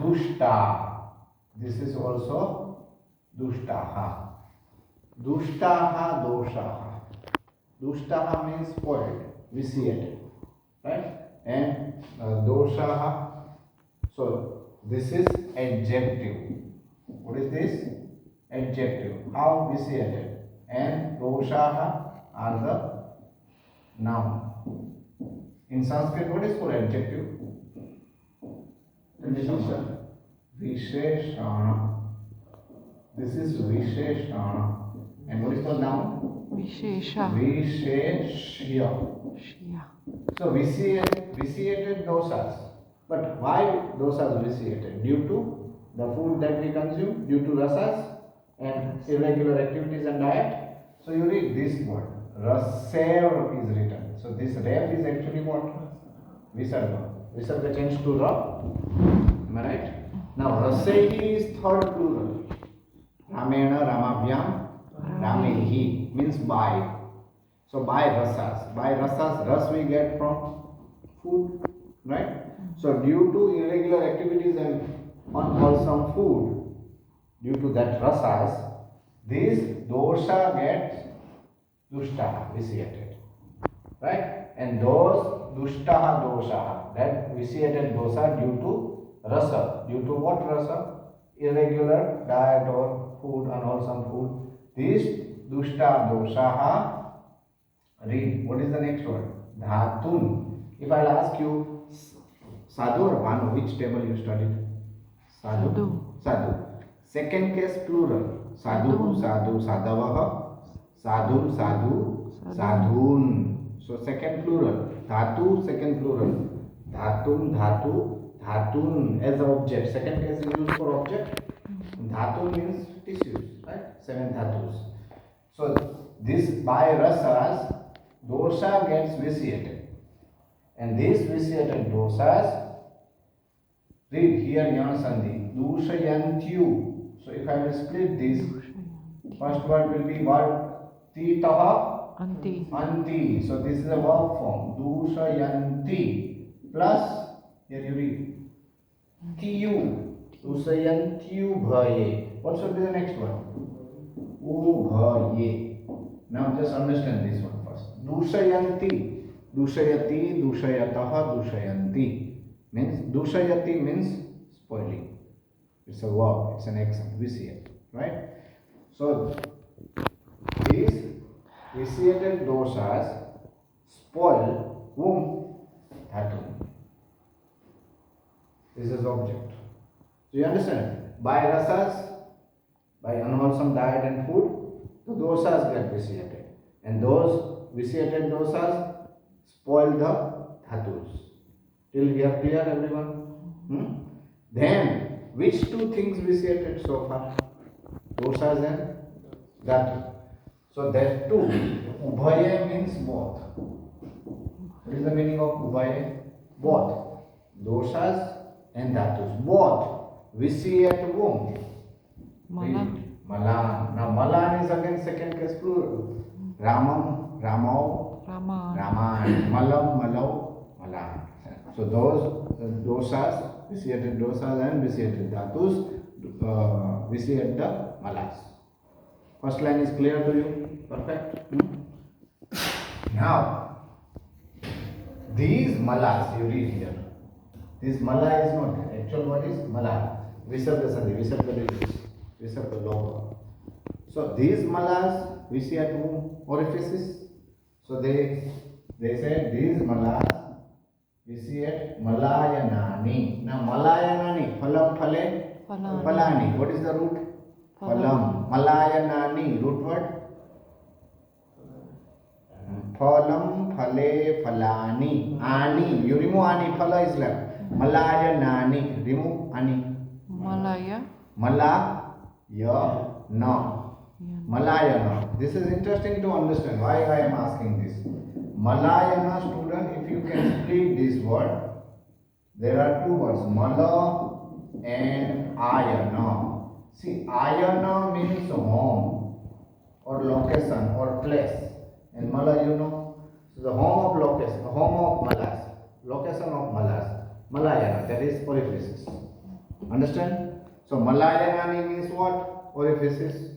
dushta. This is also dushtaha. Dushtaha doshaha. Dushtaha means spoiled, vitiated, right? And doshaha. So this is adjective. What is this? Adjective. How vitiated? And doshaha are the noun. In Sanskrit, what is called adjective? Visheshana. This is Visheshana. And what is called noun? Vishesha. Visheshya. So vitiated dosas. But why dosas vitiated? Due to the food that we consume, due to rasas and irregular activities and diet. So you read this word. Rasev is written. So this rev is actually what? Visarga. Visarga changed to ra. Am I right? Now Rasehi is third plural. Ramena, Ramabhyam, Ramehi means by. So by rasas. By rasas, ras we get from food. Right? So due to irregular activities and unwholesome food, due to that rasas, this dosha gets dushtaha, vitiated. Right? And those dushtaha dosha, that vitiated dosa due to rasa. Due to what rasa? Irregular diet or food, unwholesome food. This dushta doshaha. Read. What is the next word? Dhatun. If I'll ask you, Sadhu or Bhanu, which table you studied? Sadhu. Sadhu. Second case plural. Sadhu, sadhu, sadhavaha. Sadhum, sadhu, sadhun. So second plural. Dhatu, second plural. Dhatum, dhatu, dhatun as the object. Second case is used for object. Dhatu means tissues, right? 7 dhatus. So this by rasas, dosha gets vitiated. And these vitiated dosas, read here Yana Sandhi, dushayantiu. So if I will split this, first word will be what? Titaha Anti. Anti. So this is a verb form. Dushayanti plus, here you read, Tiyu. Dushayantiu bhaye. What should be the next one? Ubhaye. Now just understand this one first. Dushayanti. Dushayati, dushayataha, dushayanti. Means, dushayati means spoiling. It's a verb, it's an action, vitiate. Right? So, these vitiated dosas spoil whom? Dhatu. This is object. So you understand? By rasas, by unwholesome diet and food, the dosas get vitiated. And those vitiated dosas spoil the dhatus. Till here clear, everyone? Then, which two things vitiated so far? Dosas and dhatu. So that two, ubhaya means both. What is the meaning of ubhaya? Both. Dosas and dhatus. Both vitiate whom? Malan. Malan. Now malan is again second case plural. Ramam, Ramau, Raman. Malam, Malau, Malan. So those dosas, vitiated dosas and vitiated dhatus, vitiate the malas. First line is clear to you? Perfect. Now, these malas, you read here. This mala is not, actual word is mala. Visarga sandhi, visarga logo. So these malas, vitiate whom? Orifices. So they say these malas vitiate malayanani. Now malayanani, phalam phale, phalani. What is the root? Phalam. Malayanani, root word? Phalam phale phalani. Ani, you remove ani, phala is left. Malayanani, remove ani. Malaya. Malayana. This is interesting to understand. Why I am asking this? Malayana, student, if you can split this word, there are two words, Mala and Ayana. See, Ayana means home or location or place. And Mala, you know, so the home of location, home of Malas, location of Malas, Malayana, that is orifices. Understand? So Malayanani means what? Orifices.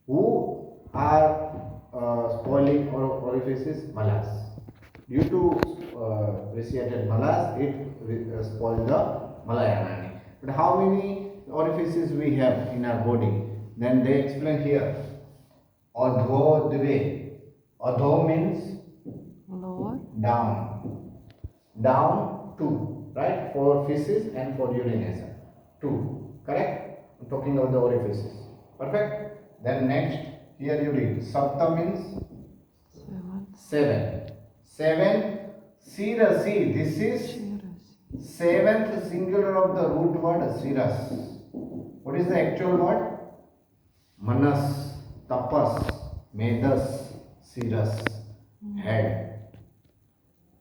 Who are spoiling orifices? Malas. Due to vitiated malas, it spoils the Malayanani. But how many orifices we have in our body? Then they explain here. Adho dve. Adho means Lower. down. Down two, right? For feces and for urination. Two, correct? I'm talking about the orifices. Perfect? Then next, here you read. Sapta means 7. seven. Seven, sirasi. This is seventh singular of the root word siras. What is the actual word? Manas, tapas, medas, siras, head.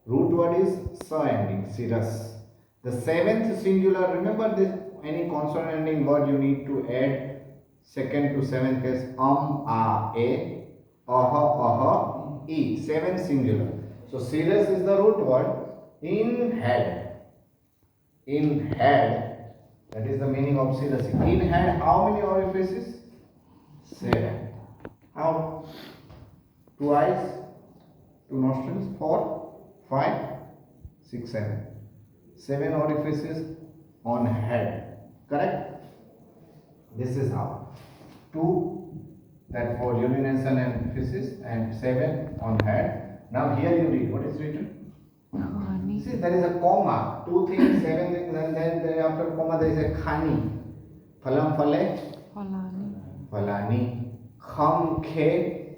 Root word is sa ending, siras. The seventh singular, remember this, any consonant ending word you need to add second to seventh case, a, aha, e. Seventh singular. So siras is the root word in head. In head, that is the meaning of sirasi. In head, how many orifices? 7. How? 2 eyes, 2 nostrils, 4, 5, 6, 7. 7 orifices on head. Correct? This is how. 2 that for urination and feces, and 7 on head. Now here you read. What is written? Khani. See, there is a comma. 2 things, 7 things, and then after comma there is a khani. Phalam phale. Falani. Falani. Kham khe.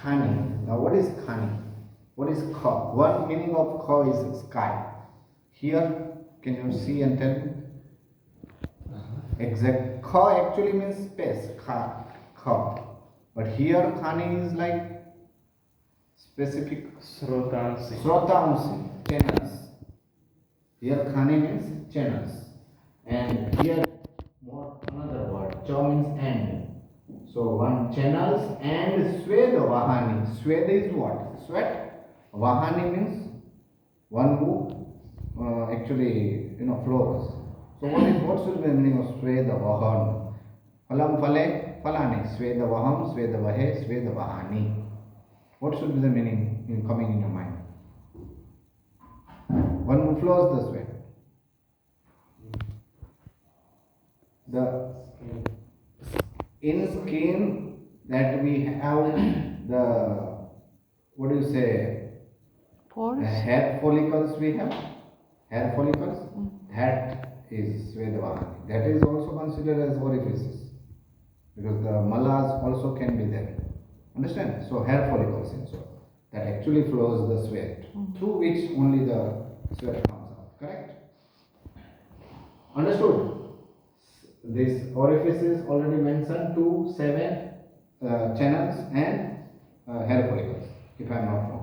Khani. Now what is khani? What is kha? One meaning of kha is sky. Here, can you see and tell me? Exact. Kha actually means space. Kha. Kha. But here khani is like specific. Srotansi. Srotansi. Channels. Here khani means channels. And here more another word. Cha means end. So one channels and sweda vahani. Sweda is what? Sweat. Vahani means one who actually flows. So what should be the meaning of sweda vahan? Phalam phale phalani. Sweda vaham, sweda vahe, sweda vahani. What should be the meaning coming in your mind? One who flows the sweat. The in skin that we have the, what do you say, Pores. hair follicles we have, hair follicles, that is Svedavahani. That is also considered as orifices because the malas also can be there. Understand? So hair follicles in short, that actually flows the sweat through which only the sweat comes out. Correct? Understood? These orifices already mentioned 2, 7 channels and hair follicles, if I am not wrong.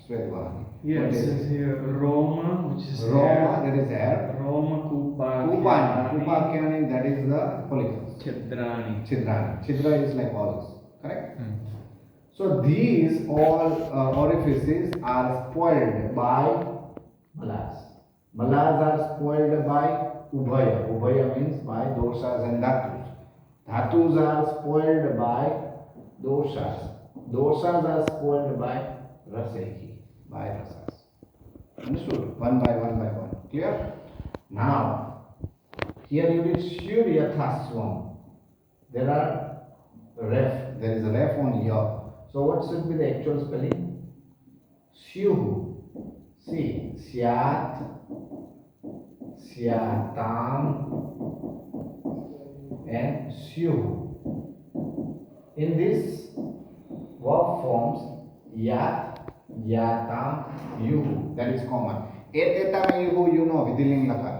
Svedavahani. Yeah, it says here Roma, which is Roma, hair. that is hair. Roma Kupani. Kupani, that is the follicles. Chidrani. Chidrani. Chidra is like walls. Correct? So these all orifices are spoiled by malas. Malas are spoiled by ubhaya. Ubhaya means by doshas and dhatus. Dhatus are spoiled by doshas. Doshas are spoiled by rasehi, by rasas. Understood? One by one. Clear? Now, here you read Shurya Thaswam. There is a ref on here. So what should be the actual spelling? Shyuhu. See, Syat, Syatam, and Syuhu. In this verb forms, Yat, Yatam, Yuhu. That is common. Etetam, Yuhu, you know, Vidiling Lakar.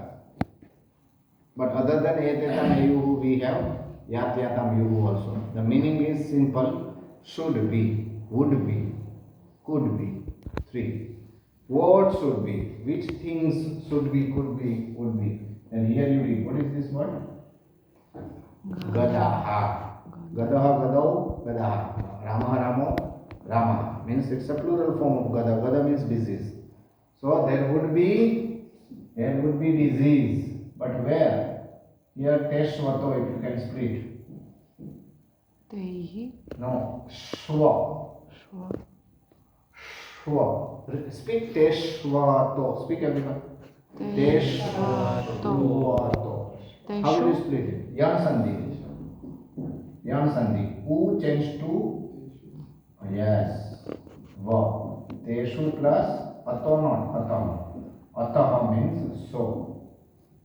But other than Etetam, Yuhu, we have Yat, Yatam, Yuhu also. The meaning is simple. Should be, would be, could be. 3. What should be? Which things should be, could be, would be? And here you read. What is this word? Gadaha. Gadaha, Gadau, Gadaha. Rama, Ramo, Rama. Means it's a plural form of Gada. Gada means disease. So there would be disease. But where? Here teshvato, if you can split. Teihi. No, shva. Shva. Shva. Speak teshvato. Speak everyone. Teshvato. Teshvato. How will you Teshu. split it? Yan sandhi. Yan sandhi. U change to yes. Va. Teshu plus ato not atam. Ataha means so.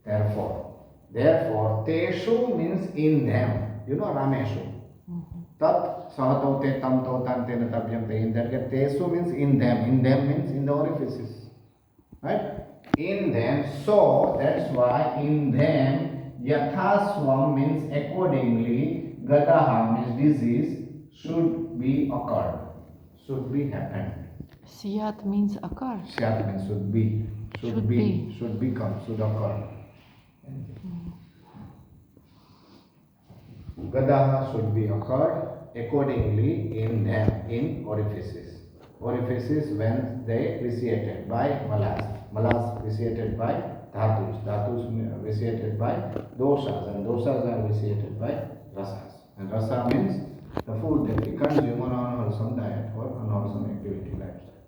Therefore, teshu means in them. You know Rameshu. Tat sahato te tam to tam te natabhyam te. In that tesu means in them. In them means in the orifices. Right? In them. So that's why in them yathaswam means accordingly. Gadaha means disease should be occurred. Should be happened. Siyat means occur. Shyat means should be. Should be. Should become. Should occur. Gadaha should be occurred accordingly in them, in orifices. Orifices when they vitiated by malas. Malas vitiated by dhatus. Dhatus vitiated by doshas. And doshas are vitiated by rasas. And rasa means the food that we consume on unwholesome diet or unwholesome activity lifestyle.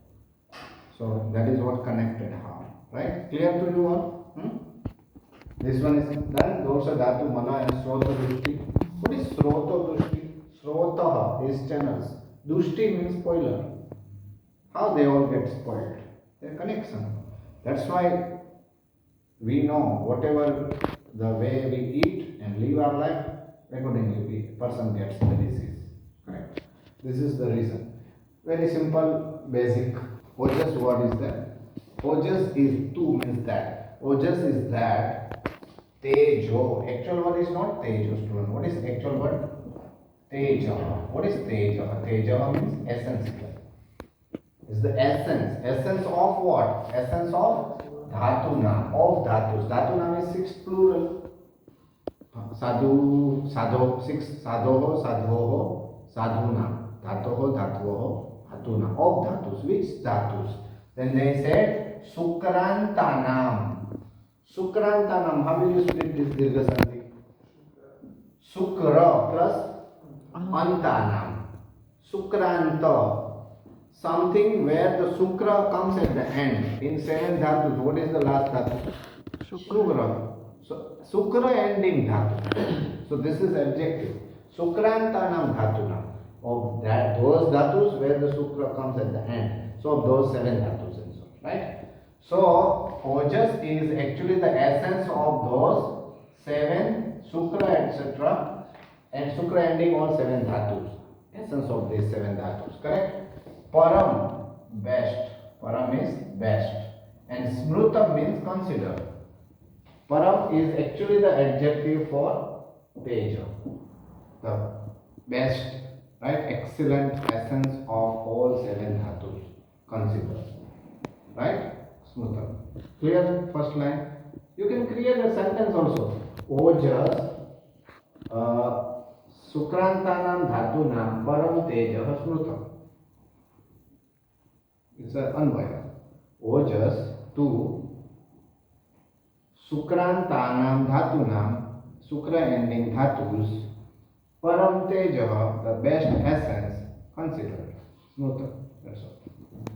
So that is what connected harm. Right? Clear to you all? This one is done. Dosha, dhatu, mana and srota drushti. What is srota drushti? Srota is channels. Dushti means spoiler. How they all get spoiled? Their connection. That's why we know whatever the way we eat and live our life, accordingly the person gets the disease. Correct. This is the reason. Very simple, basic. Ojas, what is that? Ojas is two means that. Ojas is that. Tejo. Actual word is not tejo, student. What is actual word? Teja. What is teja? Teja means essence. It's the essence. Essence of what? Essence of dhatuna. Of dhatus. Dhatuna is 6 plural. Sadhu, sadho, 6. Sadhoho, sadhoho, sadhuna. Dhatoho, dhatvoho, dhatuna. Of dhatus. Which dhatus? Then they said sukrantanam. Sukrantanam. How will you split this dirgha sandhi? Sukra plus antanam. Sukranta. Something where the sukra comes at the end. In 7 dhatus, what is the last dhatu? Sukra. So, sukra ending dhatu. So this is adjective. Sukrantanam dhatuna. Of that, those dhatus where the sukra comes at the end. So those 7 dhatus and so on. Right? So ojas is actually the essence of those 7 sukra etc. And sukra ending all 7 dhatus. Essence of these 7 dhatus. Correct? Param, best. Param is best. And smrutam means consider. Param is actually the adjective for teja. The best, right? Excellent essence of all 7 dhatus. Consider. Right? Smrutam. Clear? First line. You can create a sentence also. Ojas sukrantanam dhatunam param teja smrutam. It's an anvaya. Ojas to sukrantanam dhatunam, sukra ending dhatus, param teja, the best essence, considered. Smrutam. That's all.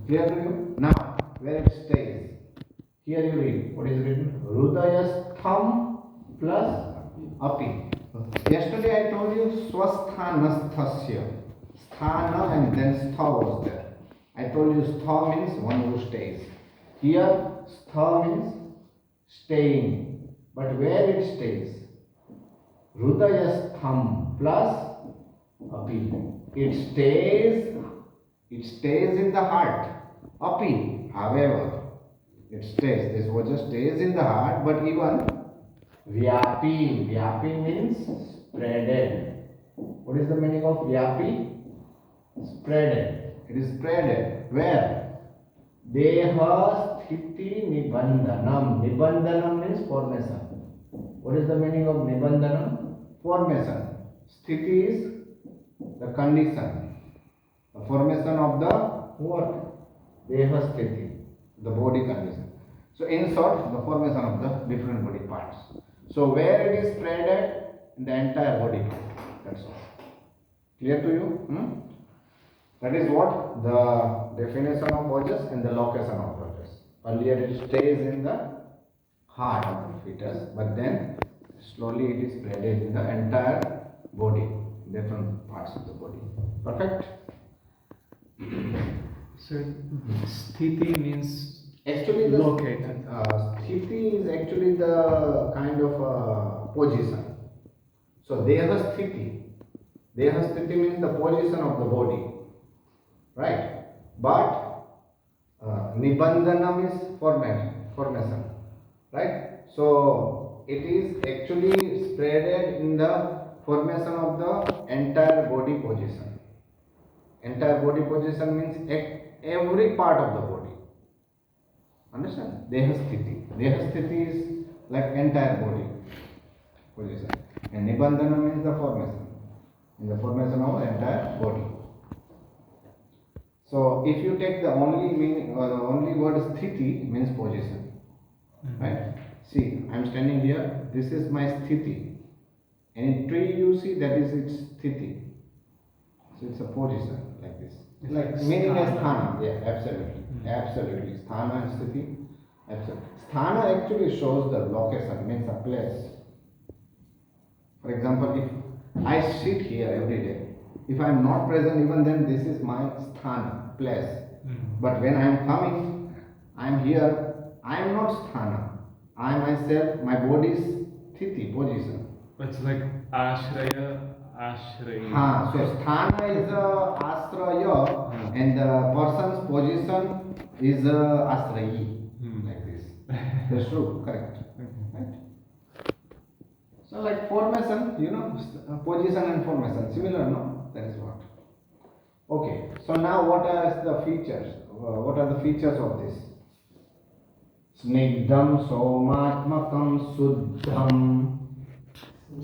Clear to you? Now, where it stays. Here you read. What is written? Rudayastham plus api. Yesterday I told you swasthanasthasya. Sthana and then stha was there. I told you stha means one who stays. Here stha means staying. But where it stays? Rudayastham plus api. It stays in the heart. Api, however, it stays. This was just stays in the heart, but even vyapi. Vyapi means spreaded. What is the meaning of vyapi? Spreaded. It is spreaded. Where? Deha sthiti nibandhanam. Nibandhanam means formation. What is the meaning of nibandhanam? Formation. Sthiti is the condition. The formation of the what? Deha sthiti. The body condition. So in short, the formation of the different body parts. So where it is spreaded in the entire body. That's all. Clear to you? That is what the definition of ojas and the location of ojas. Earlier it stays in the heart of the fetus, but then slowly it is spread in the entire body, different parts of the body. Perfect? So sthiti means Actually, the located. sthiti is actually the kind of position. So deha sthiti. Deha sthiti means the position of the body, right? But nibandhanam is formation, right? So it is actually spreaded in the formation of the entire body position. Entire body position means every part of the body. Understand? Deha sthiti. Deha sthiti is like entire body position. And nibandhana means the formation. In the formation of the entire body. So if you take the only meaning or the only word sthiti means position. Right? See, I am standing here, this is my sthiti. Any tree you see, that is its sthiti. So it's a position like this. It's Like like meaning as sthana. sthana. Yeah, absolutely. Absolutely. Sthana and sthiti. Absolutely. Sthana actually shows the location, means a place. For example, if I sit here every day, if I am not present, even then this is my sthana, place. But when I am coming, I am here, I am not sthana. I myself, my body is sthiti, position. It's like ashraya, ashraya. So sthana is asraya and the person's position is asrayi. Like this. That's true, correct. Right? So like formation, position and formation, similar, no? That is what. Okay, so now what are the features? What are the features of this? Snigdham somatmakam suddham.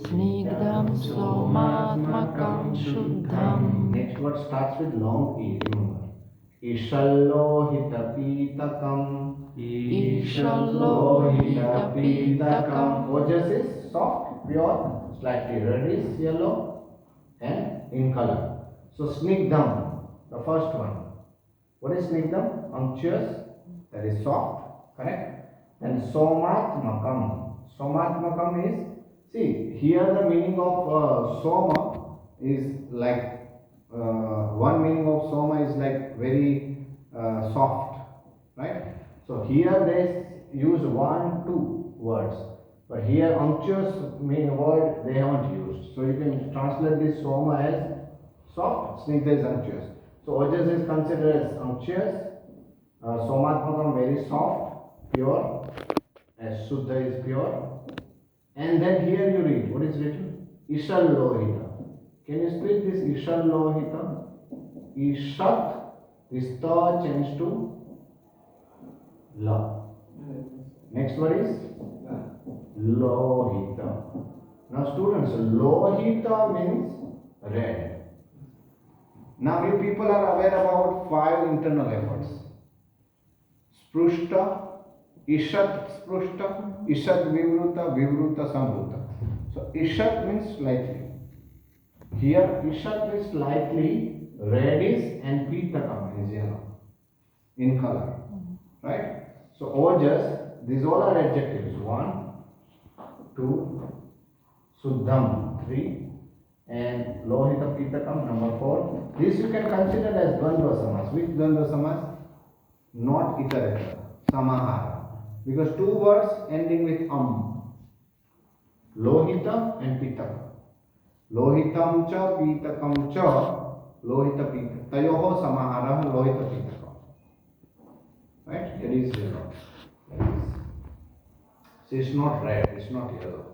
Snigdham somatmakam shuddham. Next word starts with long E, remember. Ishallohitapitakam. Ishallohitapitakam. Ojas is soft, pure, slightly reddish yellow and in color. So snigdham, the first one. What is snigdham? Unctuous, that is soft, correct? And somatmakam. Somatmakam is, see, here the meaning of soma is like, one meaning of soma is like very soft, right? So here they use 1, 2 words, but here unctuous mean word they haven't used. So you can translate this soma as soft, snigdha is unctuous. So ojas is considered as unctuous, somatmakam very soft, pure, as Shuddha is pure. And then here you read, what is written? Ishal Lohita. Can you split this Ishal Lohita? Ishat, this ta changed to la. Next word is Lohita. Now students, Lohita means red. Now you people are aware about 5 internal efforts. Sprushta, Ishat Sprushta, Ishat Vivruta, Vivruta Samruta. So Ishat means slightly. Here Ishat is slightly reddish and Pitakam is yellow in color. Right? So Ojas, these all are adjectives. 1, 2, Suddham 3, and Lohita Pitakam number 4. This you can consider as Dvandva Samas. Which Dvandva Samas? Not iterator, Samahara. Because 2 words ending with Lohita and Pitaka. Lohitam cha Pitakam cha Lohita Pitaka. Tayoho Samahara Lohita Pitaka. Right? It is yellow. Like this. So it's not red, it's not yellow.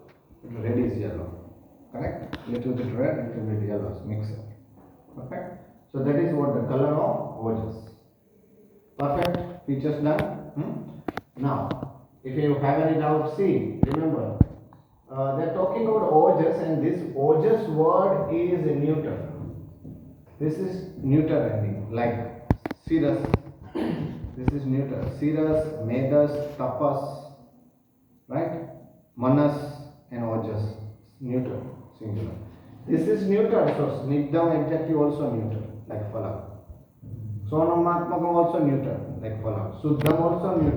Red is yellow. Correct? Little bit red, little bit yellow, mixed. Perfect? So that is what the color of ojas. Perfect? Features done? Now, if you have any doubt, see, remember, they are talking about ojas and this ojas word is neuter. This is neuter ending, like cirrus. This This is neuter. Siras, Medas, Tapas, right? Manas and Ojas, neuter, singular. This is neuter, so Snigdam adjective also neuter, like Phala. Sonamatmakam also neuter, like Phala. Suddham also neuter.